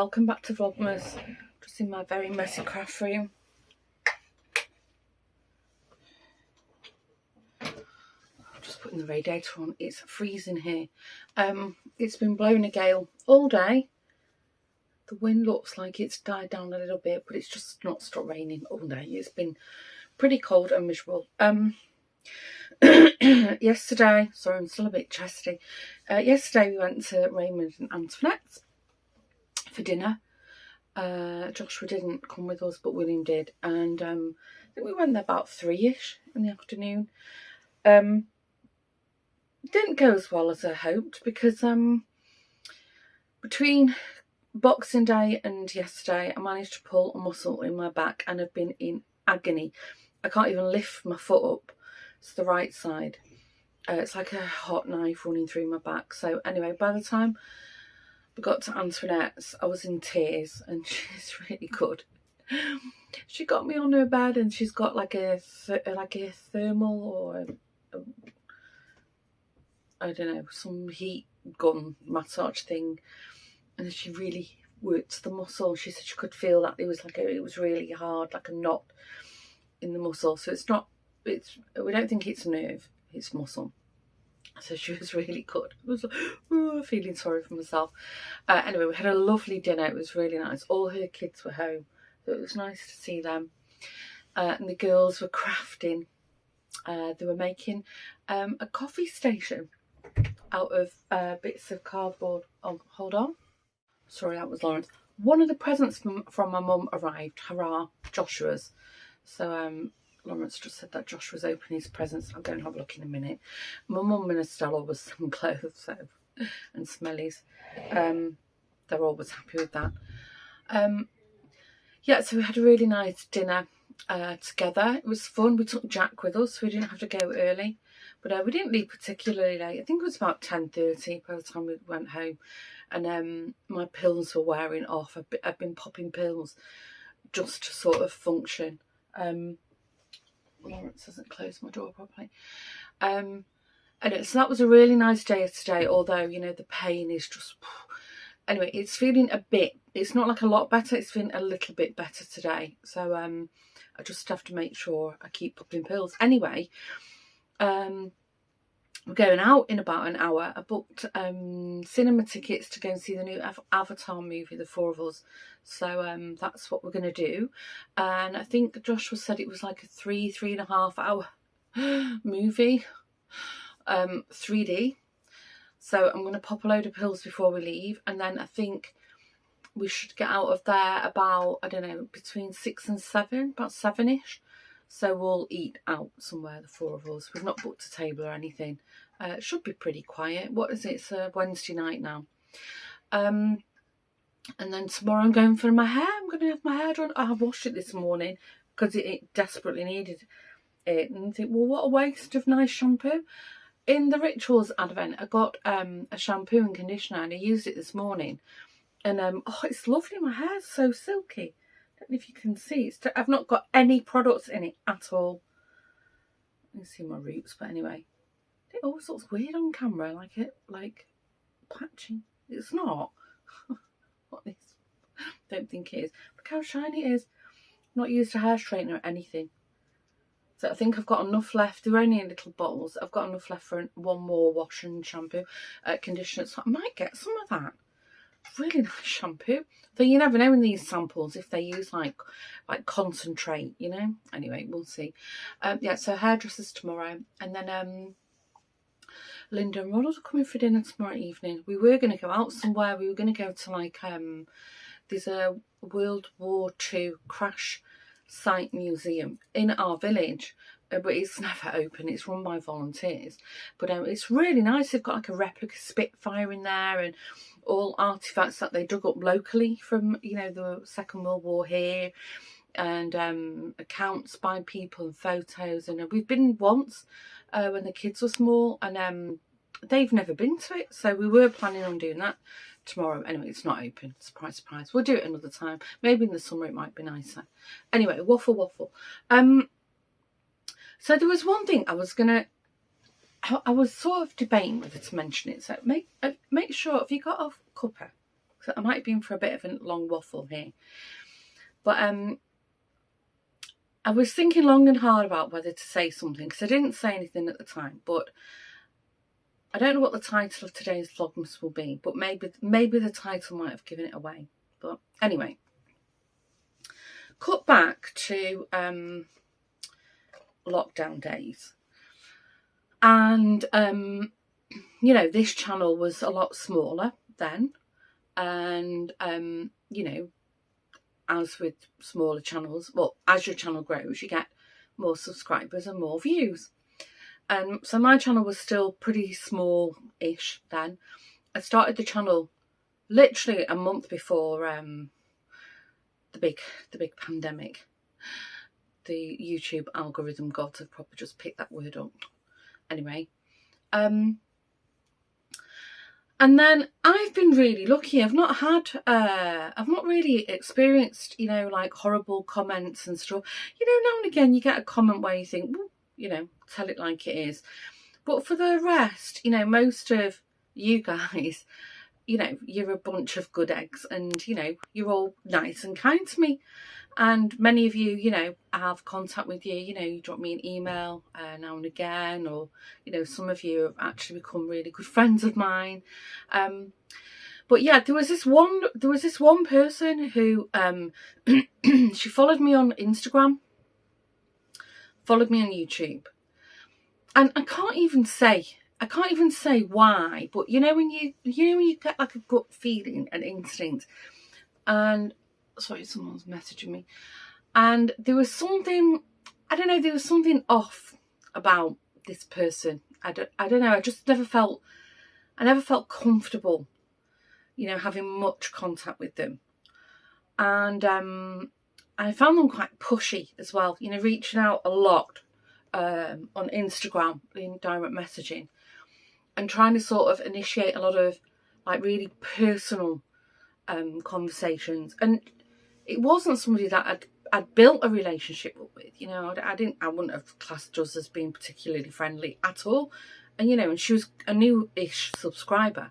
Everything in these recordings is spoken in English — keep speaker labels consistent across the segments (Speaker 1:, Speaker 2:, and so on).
Speaker 1: welcome back to Vlogmas. Just in my very messy craft room. Just putting the radiator on. It's freezing here. It's been blowing a gale all day. The wind looks like it's died down a little bit, but it's just not stopped raining all day. It's been pretty cold and miserable. Yesterday, sorry, I'm still a bit chesty. Yesterday we went to Raymond and Antoinette's for dinner. Joshua didn't come with us, but William did, and I think we went there about 3ish in the afternoon. Didn't go as well as I hoped because between Boxing Day and yesterday I managed to pull a muscle in my back and have been in agony. I can't even lift my foot up. It's the right side. It's like a hot knife running through my back. So anyway, by the time we got to Antoinette's, I was in tears, and she's really good. She got me on her bed, and she's got like a thermal or I don't know, some heat gun massage thing, and she really worked the muscle. She said she could feel that it was really hard, like a knot in the muscle. So we don't think it's nerve, it's muscle. So she was really good. I was feeling sorry for myself. Anyway, we had a lovely dinner. It was really nice. All her kids were home, so it was nice to see them. And the girls were crafting. They were making a coffee station out of bits of cardboard. Oh, hold on. Sorry, that was Lawrence. One of the presents from my mum arrived. Hurrah, Joshua's. So Lawrence just said that Joshua's opening his presents. I'll go and have a look in a minute. My mum and Estelle always some clothes, so, and smellies. They're always happy with that. Yeah, so we had a really nice dinner together. It was fun. We took Jack with us, so we didn't have to go early. But we didn't leave particularly late. I think it was about 10:30 by the time we went home. And my pills were wearing off. I've been popping pills just to sort of function. Lawrence hasn't closed my door properly. And so that was a really nice day today, although, you know, the pain is just... Anyway, it's feeling a bit... It's not like a lot better. It's feeling a little bit better today. So I just have to make sure I keep popping pills. Anyway, we're going out in about an hour. I booked cinema tickets to go and see the new Avatar movie, the four of us. So that's what we're going to do. And I think Joshua said it was like a 3.5 hour movie, 3D. So I'm going to pop a load of pills before we leave. And then I think we should get out of there about, I don't know, between 6 and 7, about 7ish. So we'll eat out somewhere, the four of us. We've not booked a table or anything. It should be pretty quiet. What is it? It's a Wednesday night now. And then tomorrow I'm going for my hair. I'm going to have my hair done. I have washed it this morning because it desperately needed it. And I think, well, what a waste of nice shampoo. In the Rituals advent, I got a shampoo and conditioner, and I used it this morning. And oh, it's lovely. My hair's so silky. I don't know if you can see. I've not got any products in it at all. You can see my roots, but anyway. It always looks weird on camera, like patchy. It's not. What this? Don't think it is. Look how shiny it is. Not used a hair straightener or anything. So I think I've got enough left. They're only in little bottles. I've got enough left for one more wash and shampoo, conditioner. So I might get some of that. Really nice shampoo. Though you never know in these samples if they use like concentrate, you know. Anyway, we'll see. Yeah, so hairdressers tomorrow, and then Linda and Ronald are coming for dinner tomorrow evening. We were going to go out somewhere. We were going to go to like there's a World War II crash site museum in our village, but it's never open. It's run by volunteers, but it's really nice. They've got like a replica Spitfire in there and all artifacts that they dug up locally from, you know, the Second World War here, and accounts by people and photos. And we've been once when the kids were small, and they've never been to it, so we were planning on doing that tomorrow. Anyway, it's not open. Surprise, surprise. We'll do it another time. Maybe in the summer it might be nicer. Anyway, waffle. So there was one thing I was sort of debating whether to mention it. So make sure, if you got a cuppa, I might have been for a bit of a long waffle here. But I was thinking long and hard about whether to say something, because I didn't say anything at the time, but I don't know what the title of today's Vlogmas will be, but maybe the title might have given it away. But anyway, cut back to lockdown days. And, you know, this channel was a lot smaller then. And, you know, as with smaller channels, well, as your channel grows, you get more subscribers and more views. So my channel was still pretty small-ish then. I started the channel literally a month before the big pandemic. The YouTube algorithm god, I've probably just picked that word up. Anyway, and then I've been really lucky. I've not really experienced, you know, like horrible comments and stuff. You know, now and again you get a comment where you think, well, you know, tell it like it is. But for the rest, you know, most of you guys, you know, you're a bunch of good eggs, and, you know, you're all nice and kind to me. And many of you, you know, I have contact with you, you know, you drop me an email now and again, or, you know, some of you have actually become really good friends of mine. But yeah, there was this one person who, she followed me on Instagram, followed me on YouTube. And I can't even say why, but you know when you get like a gut feeling, an instinct. And sorry, someone's messaging me. And there was something, I don't know, there was something off about this person. I don't know, I just never felt comfortable, you know, having much contact with them. And I found them quite pushy as well, you know, reaching out a lot on Instagram in direct messaging, and trying to sort of initiate a lot of like really personal conversations. And it wasn't somebody that I'd built a relationship with, you know. I wouldn't have classed us as being particularly friendly at all. And, you know, and she was a new-ish subscriber.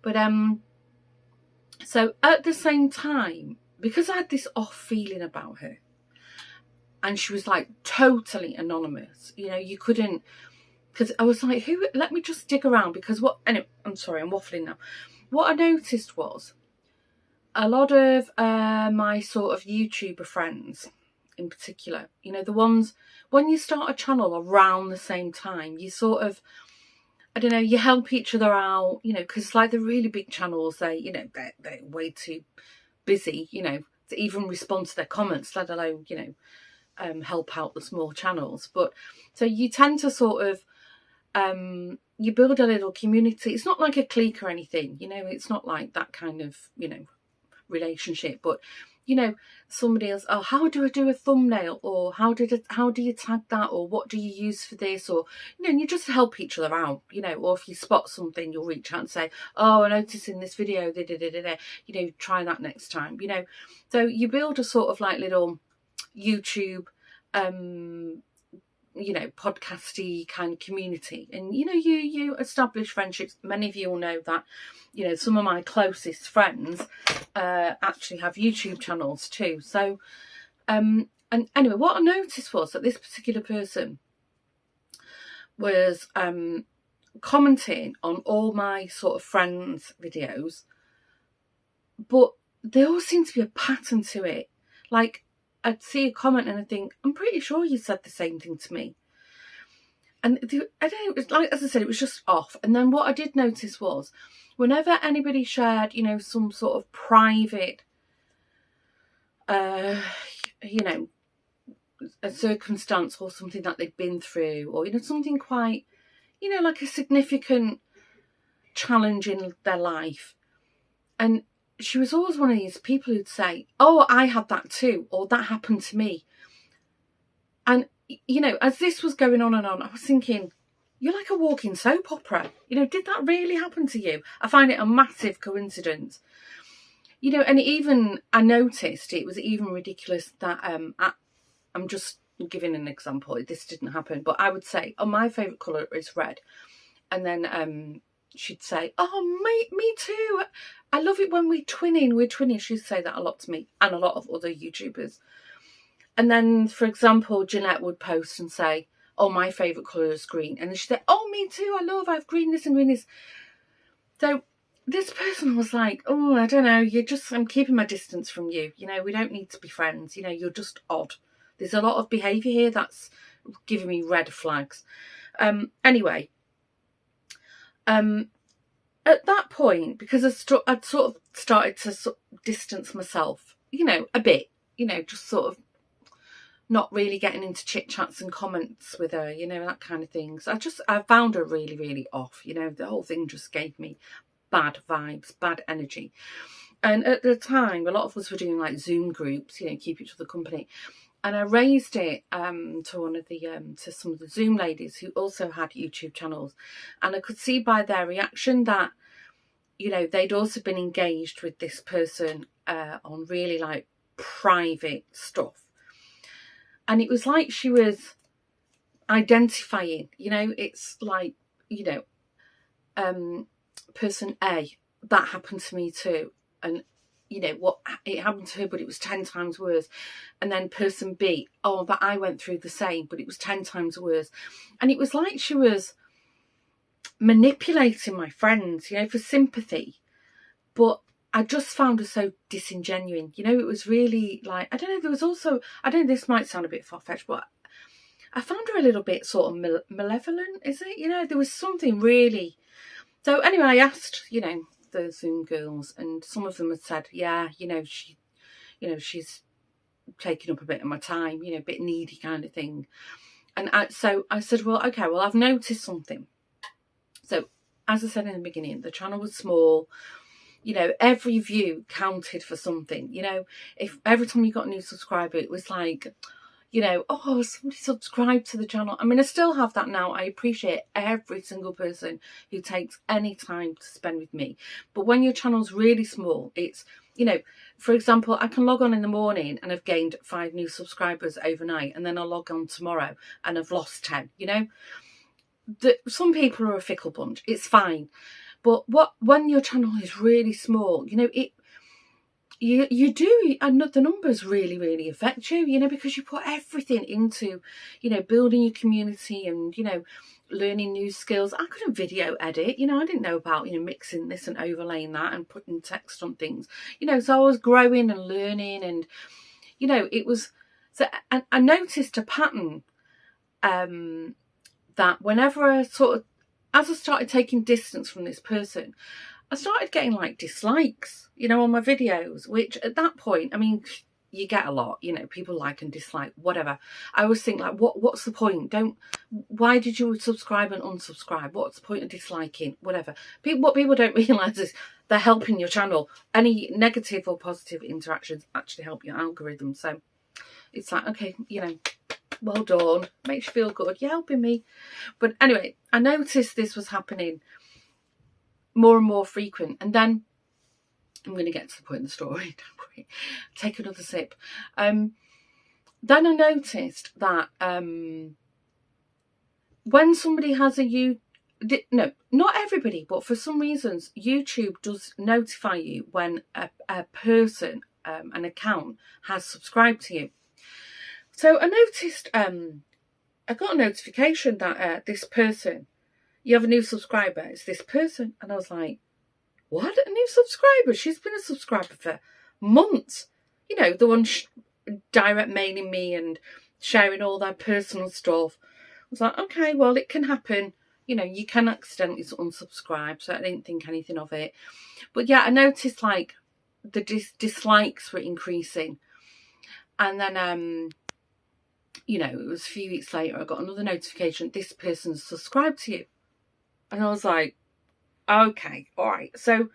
Speaker 1: But so at the same time, because I had this off feeling about her, and she was like totally anonymous, you know, you couldn't, because I was like, let me just dig around, because anyway, I'm sorry, I'm waffling now. What I noticed was a lot of my sort of YouTuber friends in particular, you know, the ones, when you start a channel around the same time, you sort of, I don't know, you help each other out, you know, because like the really big channels, you know, they're way too busy, you know, to even respond to their comments, let alone, you know, help out the small channels. But so you tend to sort of you build a little community. It's not like a clique or anything, you know, it's not like that kind of, you know, relationship. But, you know, somebody else, oh, how do I do a thumbnail, or how do you tag that, or what do you use for this, or, you know, and you just help each other out, you know. Or if you spot something, you'll reach out and say, oh, I noticed in this video, you know, try that next time, you know. So you build a sort of like little YouTube you know, podcasty kind of community, and you know, you establish friendships. Many of you will know that, you know, some of my closest friends actually have YouTube channels too. So and anyway, what I noticed was that this particular person was commenting on all my sort of friends' videos, but there all seemed to be a pattern to it. Like, I'd see a comment and I'd think, I'm pretty sure you said the same thing to me. And I don't know, it was like, as I said, it was just off. And then what I did notice was, whenever anybody shared, you know, some sort of private, you know, a circumstance or something that they'd been through, or, you know, something quite, you know, like a significant challenge in their life. And she was always one of these people who'd say, oh, I had that too, or that happened to me. And, you know, as this was going on and on, I was thinking, you're like a walking soap opera. You know, did that really happen to you? I find it a massive coincidence. You know, and even, I noticed it was even ridiculous that, I'm just giving an example, this didn't happen, but I would say, oh, my favourite colour is red. And then she'd say, oh, me too. I love it when we're twinning. She used to say that a lot to me and a lot of other YouTubers. And then, for example, Jeanette would post and say, oh, my favourite colour is green. And then she'd say, oh, me too, I have green this and green this. So this person was like, oh, I don't know, I'm keeping my distance from you. You know, we don't need to be friends. You know, you're just odd. There's a lot of behaviour here that's giving me red flags. Anyway, at that point, because I'd sort of started to distance myself, you know, a bit, you know, just sort of not really getting into chit chats and comments with her, you know, that kind of thing. So I found her really, really off, you know, the whole thing just gave me bad vibes, bad energy. And at the time, a lot of us were doing like Zoom groups, you know, keep each other company. And I raised it to one of the to some of the Zoom ladies who also had YouTube channels, and I could see by their reaction that, you know, they'd also been engaged with this person on really like private stuff, and it was like she was identifying, you know, it's like, you know, person A, that happened to me too, and you know what, it happened to her, but it was 10 times worse. And then person B, oh, that I went through the same, but it was 10 times worse. And it was like she was manipulating my friends, you know, for sympathy. But I just found her so disingenuous. You know, it was really like, I don't know, there was also, I don't know, this might sound a bit far-fetched, but I found her a little bit sort of malevolent, is it? You know, there was something really. So anyway, I asked, you know, the Zoom girls, and some of them had said, yeah, you know, she's taking up a bit of my time, you know, a bit needy kind of thing. And so I said, well, okay, well, I've noticed something. So as I said in the beginning, the channel was small, you know, every view counted for something, you know, if every time you got a new subscriber, it was like, you know, oh, somebody subscribed to the channel. I mean, I still have that now. I appreciate every single person who takes any time to spend with me. But when your channel's really small, it's, you know, for example, I can log on in the morning and I've gained 5 new subscribers overnight, and then I'll log on tomorrow and I've lost 10, you know. Some people are a fickle bunch. It's fine. But when your channel is really small, you know, you do, and the numbers really, really affect you, you know, because you put everything into, you know, building your community and, you know, learning new skills. I couldn't video edit, you know, I didn't know about, you know, mixing this and overlaying that and putting text on things, you know, so I was growing and learning, and, you know, it was, so I noticed a pattern that whenever I sort of, as I started taking distance from this person, I started getting like dislikes, you know, on my videos, which at that point, I mean, you get a lot, you know, people like and dislike, whatever. I always think like, what's the point? Why did you subscribe and unsubscribe? What's the point of disliking? Whatever. What people don't realise is they're helping your channel. Any negative or positive interactions actually help your algorithm. So it's like, okay, you know, well done. Makes you feel good. You're helping me. But anyway, I noticed this was happening more and more frequent, and then I'm going to get to the point of the story. Don't worry. Take another sip. Then I noticed that when somebody has no, not everybody, but for some reasons, YouTube does notify you when a person, an account, has subscribed to you. So I noticed, I got a notification that this person, you have a new subscriber, it's this person. And I was like, what? A new subscriber? She's been a subscriber for months. You know, the one direct mailing me and sharing all their personal stuff. I was like, okay, well, it can happen. You know, you can accidentally unsubscribe. So I didn't think anything of it. But yeah, I noticed like the dislikes were increasing. And then, you know, it was a few weeks later, I got another notification, this person's subscribed to you. And I was like, okay, all right. So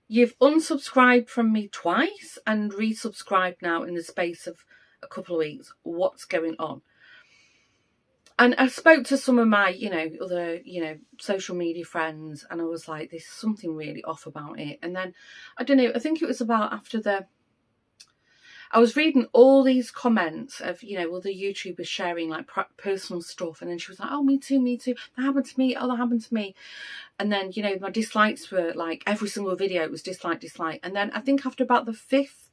Speaker 1: you've unsubscribed from me twice and resubscribed now in the space of a couple of weeks. What's going on? And I spoke to some of my, you know, other, you know, social media friends, and I was like, there's something really off about it. And then, I don't know, I think it was about after I was reading all these comments of, you know, other YouTubers sharing like personal stuff, and then she was like, oh, me too, that happened to me, oh, that happened to me. And then, you know, my dislikes were like every single video, it was dislike. And then I think after about the 5th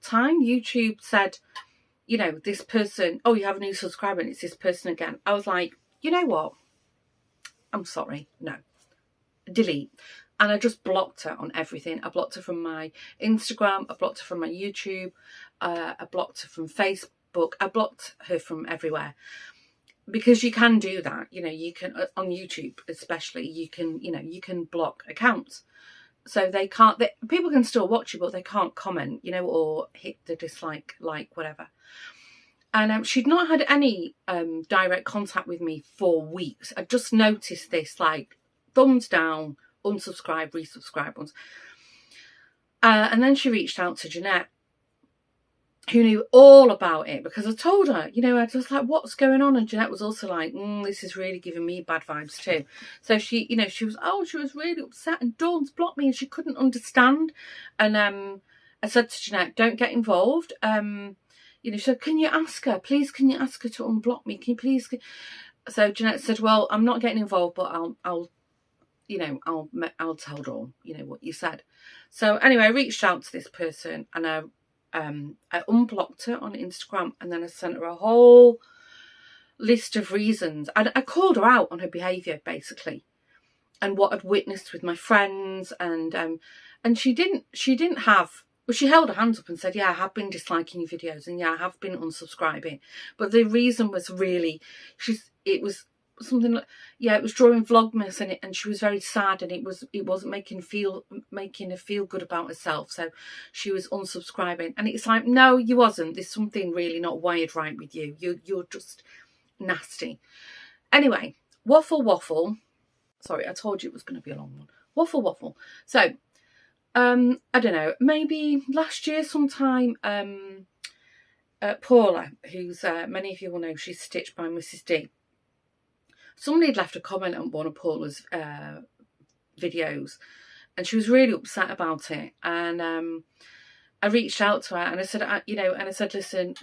Speaker 1: time, YouTube said, you know, this person, oh, you have a new subscriber and it's this person again. I was like, you know what? I'm sorry, no, delete. And I just blocked her on everything. I blocked her from my Instagram, I blocked her from my YouTube, I blocked her from Facebook, I blocked her from everywhere. Because you can do that, you know, you can, on YouTube especially, you can, you know, you can block accounts. So they can't, people can still watch you, but they can't comment, you know, or hit the dislike, like, whatever. And she'd not had any direct contact with me for weeks. I just noticed this, like, thumbs down, unsubscribe, resubscribe ones. And then she reached out to Jeanette, who knew all about it, because I told her, you know, I was like, what's going on? And Jeanette was also like, this is really giving me bad vibes too. So she, you know, she was really upset, and Dawn's blocked me and she couldn't understand. And I said to Jeanette, don't get involved. You know, she said, can you ask her? Please, can you ask her to unblock me? Can you please? So Jeanette said, well, I'm not getting involved, but I'll you know, I'll tell Dawn, you know, what you said. So anyway, I reached out to this person, and I unblocked her on Instagram, and then I sent her a whole list of reasons. I called her out on her behaviour, basically, and what I'd witnessed with my friends, and she didn't have, well, she held her hands up and said, yeah, I have been disliking your videos, and yeah, I have been unsubscribing. But the reason was really, it was something like, yeah, it was drawing Vlogmas, and she was very sad, and it wasn't making her feel good about herself, so she was unsubscribing. And it's like, no, you wasn't. There's something really not wired right with you. You're just nasty. Anyway, waffle. Sorry, I told you it was going to be a long one. Waffle. So I don't know, maybe last year sometime, Paula, who's many of you will know, she's stitched by Mrs. D. Somebody had left a comment on one of Paula's videos, and she was really upset about it. And I reached out to her, and I said, you know, and I said, listen,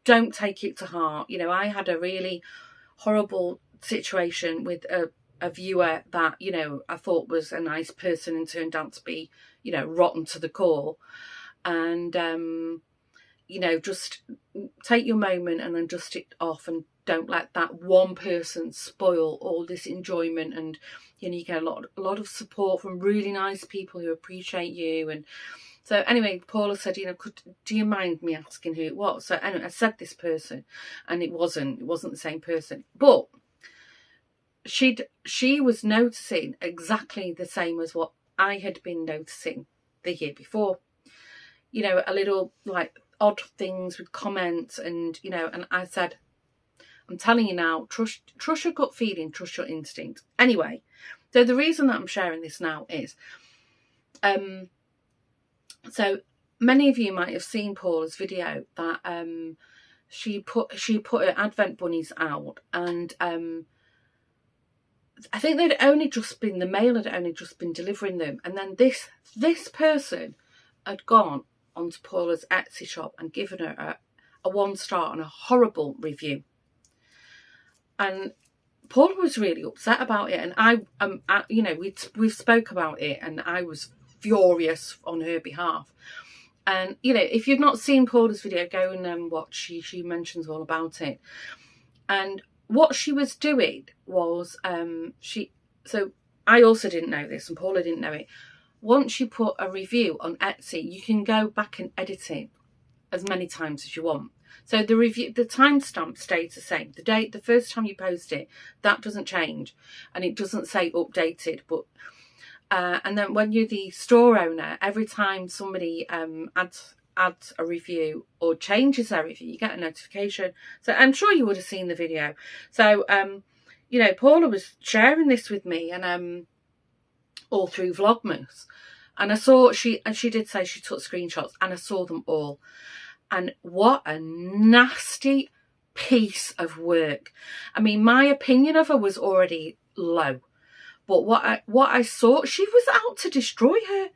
Speaker 1: don't take it to heart. You know, I had a really horrible situation with a viewer that, you know, I thought was a nice person and turned out to be, you know, rotten to the core. And you know, just take your moment and then dust it off, and don't let that one person spoil all this enjoyment. And, you know, you get a lot of support from really nice people who appreciate you. And so anyway, Paula said, you know, do you mind me asking who it was? So anyway, I said this person, and it wasn't the same person, but she was noticing exactly the same as what I had been noticing the year before. You know, a little like odd things with comments, and, you know, and I said, I'm telling you now, trust your gut feeling, trust your instinct. Anyway, so the reason that I'm sharing this now is, so many of you might have seen Paula's video that she put her Advent bunnies out, and I think they'd only just been, the mail had only just been delivering them, and then this person had gone onto Paula's Etsy shop and given her a 1-star and a horrible review. And Paula was really upset about it, and I you know, we've spoke about it, and I was furious on her behalf. And, you know, if you've not seen Paula's video, go and watch. She mentions all about it. And what she was doing was, so I also didn't know this, and Paula didn't know it. Once you put a review on Etsy, you can go back and edit it as many times as you want. So the review, the timestamp stays the same. The date, the first time you post it, that doesn't change, and it doesn't say updated. But and then when you're the store owner, every time somebody adds a review or changes their review, you get a notification. So I'm sure you would have seen the video. So you know, Paula was sharing this with me, and all through Vlogmas, and I saw she did say she took screenshots, and I saw them all. And what a nasty piece of work. I mean, my opinion of her was already low, but what I saw, she was out to destroy her.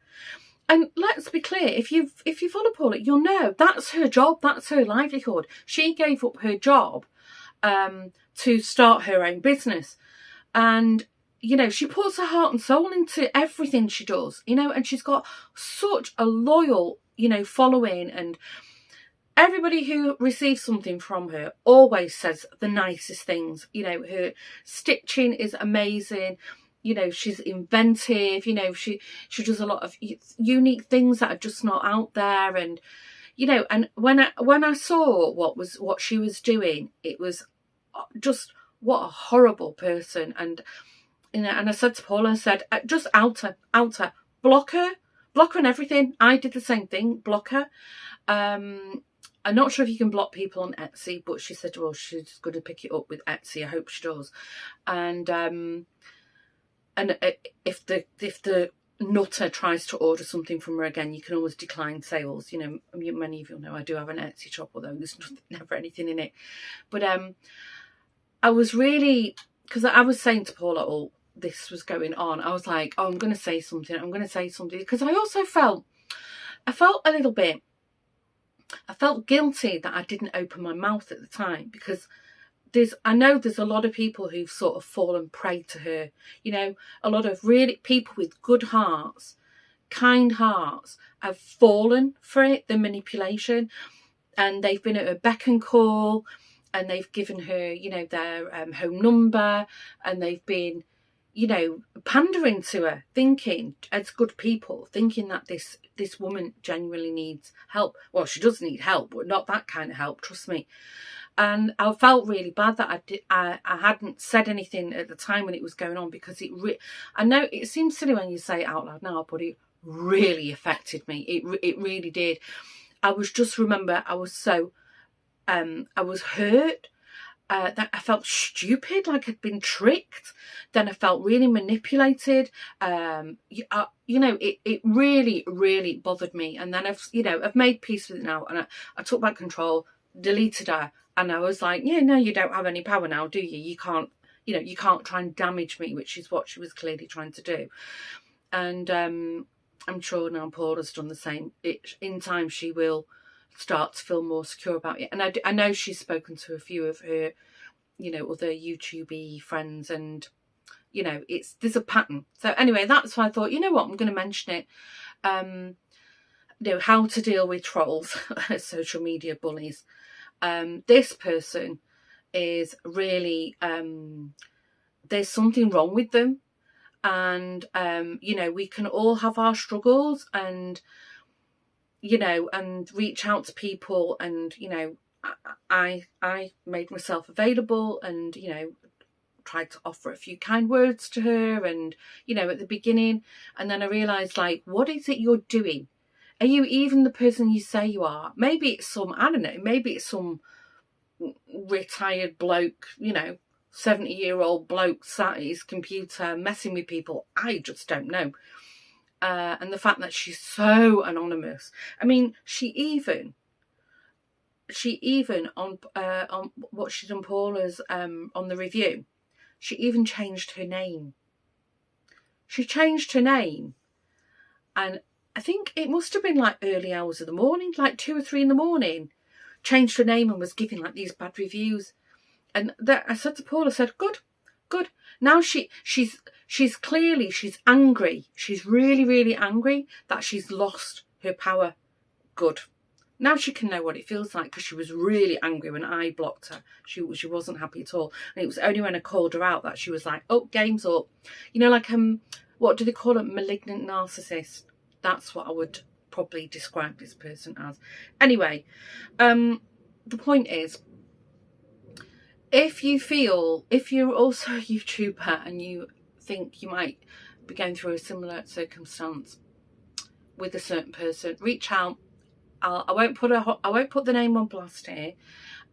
Speaker 1: And let's be clear, if you follow Paula, you'll know that's her job, that's her livelihood. She gave up her job to start her own business. And, you know, she puts her heart and soul into everything she does, you know, and she's got such a loyal, you know, following, and everybody who receives something from her always says the nicest things. You know, her stitching is amazing. You know, she's inventive. You know, she does a lot of unique things that are just not out there. And, you know, and when I saw what she was doing, it was just, what a horrible person. And, you know, and I said to Paula, I said, just out her, block her and everything. I did the same thing, block her. I'm not sure if you can block people on Etsy, but she said, well, she's going to pick it up with Etsy. I hope she does. And if the nutter tries to order something from her again, you can always decline sales. You know, many of you know I do have an Etsy shop, although there's never anything in it. But I was really, because I was saying to Paula, oh, this was going on. I was like, oh, I'm going to say something. Because I also felt a little bit, I felt guilty that I didn't open my mouth at the time, because I know there's a lot of people who've sort of fallen prey to her. You know, a lot of really people with good hearts, kind hearts, have fallen for it, the manipulation, and they've been at her beck and call, and they've given her, you know, their home number, and they've been, you know, pandering to her, thinking, as good people, thinking that this woman genuinely needs help. Well, she does need help, but not that kind of help, trust me. And I felt really bad that I hadn't said anything at the time when it was going on, because I know it seems silly when you say it out loud now, but it really affected me. It really did. I remember I was so I was hurt. That I felt stupid, like I'd been tricked. Then I felt really manipulated. You know, it really, really bothered me. And then I've made peace with it now, and I took back control, deleted her, and I was like, yeah, no, you don't have any power now, do you? You can't, you know, you can't try and damage me, which is what she was clearly trying to do. And I'm sure now Paula's done the same. In time, she will start to feel more secure about it. And I know she's spoken to a few of her, you know, other YouTube-y friends, and, you know, there's a pattern. So anyway, that's why I thought, you know what, I'm going to mention it. You know, how to deal with trolls, social media bullies. This person is really, there's something wrong with them. And, you know, we can all have our struggles, and, you know, and reach out to people. And, you know, I made myself available, and, you know, tried to offer a few kind words to her, and, you know, at the beginning. And then I realised, like, what is it you're doing? Are you even the person you say you are? Maybe it's some, I don't know, maybe it's some retired bloke, you know, 70-year-old bloke sat at his computer messing with people. I just don't know. And the fact that she's so anonymous. I mean, she even on what she's done, Paula's on the review, she even changed her name. She changed her name, and I think it must have been like early hours of the morning, like 2 or 3 in the morning. Changed her name and was giving like these bad reviews. And I said to Paula, I said, good. Now she's clearly, she's angry. She's really, really angry that she's lost her power. Good. Now she can know what it feels like, because she was really angry when I blocked her. She wasn't happy at all. And it was only when I called her out that she was like, oh, game's up. You know, like, what do they call it? Malignant narcissist. That's what I would probably describe this person as. Anyway, the point is, if you're also a YouTuber and you think you might be going through a similar circumstance with a certain person, reach out. I won't put the name on blast here,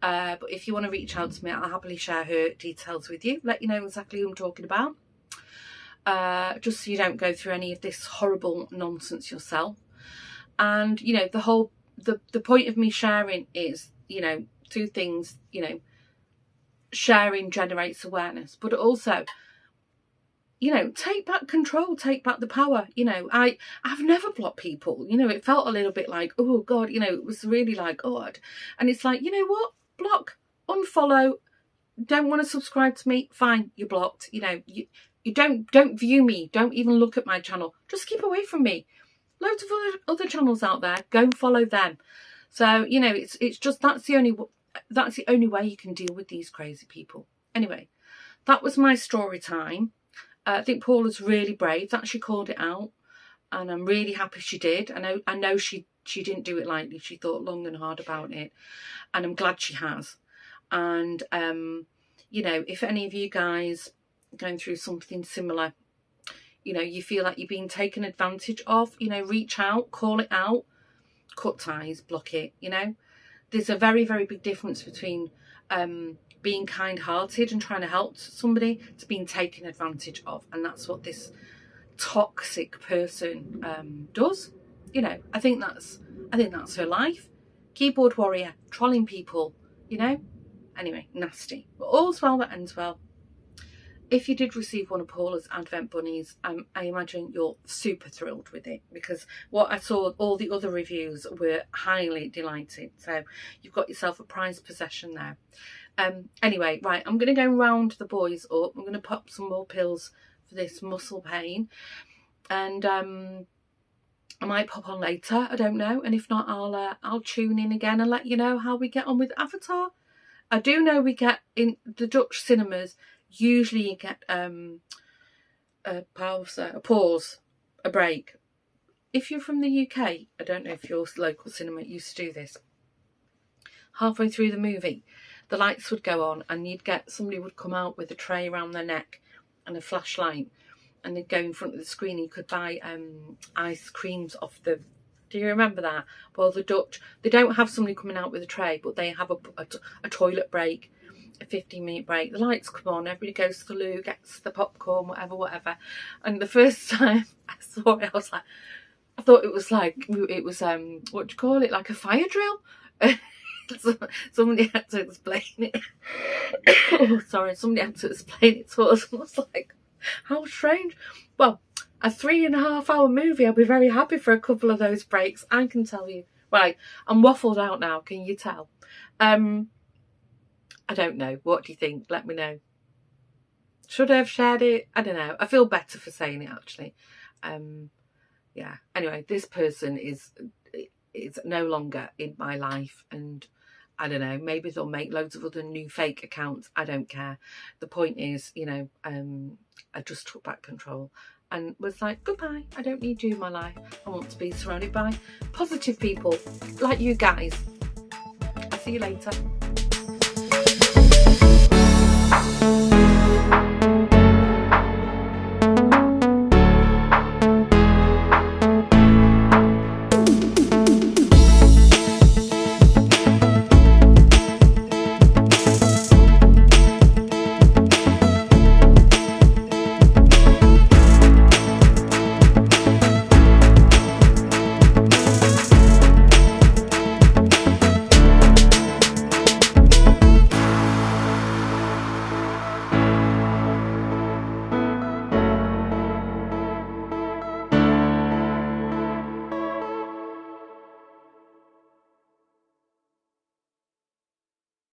Speaker 1: but if you want to reach out to me, I'll happily share her details with you, let you know exactly who I'm talking about, just so you don't go through any of this horrible nonsense yourself. And, you know, the point of me sharing is, you know, 2 things. You know, sharing generates awareness, but also you know, take back control, take back the power. You know, I've never blocked people. You know, it felt a little bit like, oh God, you know, it was really like, God. And it's like, you know what? Block, unfollow, don't want to subscribe to me, fine, you're blocked. You know, you don't view me, don't even look at my channel, just keep away from me. Loads of other channels out there, go and follow them. So, you know, it's just that's the only way you can deal with these crazy people. Anyway, that was my story time. I think Paula's really brave that she called it out, and I'm really happy she did. I know she didn't do it lightly. She thought long and hard about it, and I'm glad she has. And you know, if any of you guys are going through something similar, you know, you feel like you're being taken advantage of, you know, reach out, call it out, cut ties, block it. You know, there's a very, very big difference between being kind-hearted and trying to help somebody to being taken advantage of, and that's what this toxic person does. You know, I think that's her life. Keyboard warrior, trolling people, you know. Anyway, nasty. But all's well that ends well. If you did receive one of Paula's Advent bunnies, I imagine you're super thrilled with it, because what I saw, all the other reviews were highly delighted. So you've got yourself a prized possession there. Anyway, right, I'm going to go round the boys up. I'm going to pop some more pills for this muscle pain. And I might pop on later, I don't know. And if not, I'll tune in again and let you know how we get on with Avatar. I do know we get in the Dutch cinemas, usually you get a pause, a break. If you're from the UK, I don't know if your local cinema used to do this. Halfway through the movie, the lights would go on and somebody would come out with a tray around their neck and a flashlight, and they'd go in front of the screen. You could buy ice creams off the... Do you remember that? Well, the Dutch, they don't have somebody coming out with a tray, but they have a toilet break, a 15-minute break. The lights come on, everybody goes to the loo, gets the popcorn, whatever. And the first time I saw it, I thought it was like, what do you call it? Like a fire drill? Somebody had to explain it. Oh, sorry, somebody had to explain it to us. I was like, how strange. Well, a 3.5-hour movie, I'll be very happy for a couple of those breaks, I can tell you. Right, I'm waffled out now, can you tell? I don't know. What do you think? Let me know. Should I have shared it? I don't know. I feel better for saying it, actually. Yeah. Anyway, this person is no longer in my life, and I don't know, maybe they'll make loads of other new fake accounts. I don't care. The point is, you know, I just took back control and was like, goodbye, I don't need you in my life. I want to be surrounded by positive people like you guys. I'll see you later.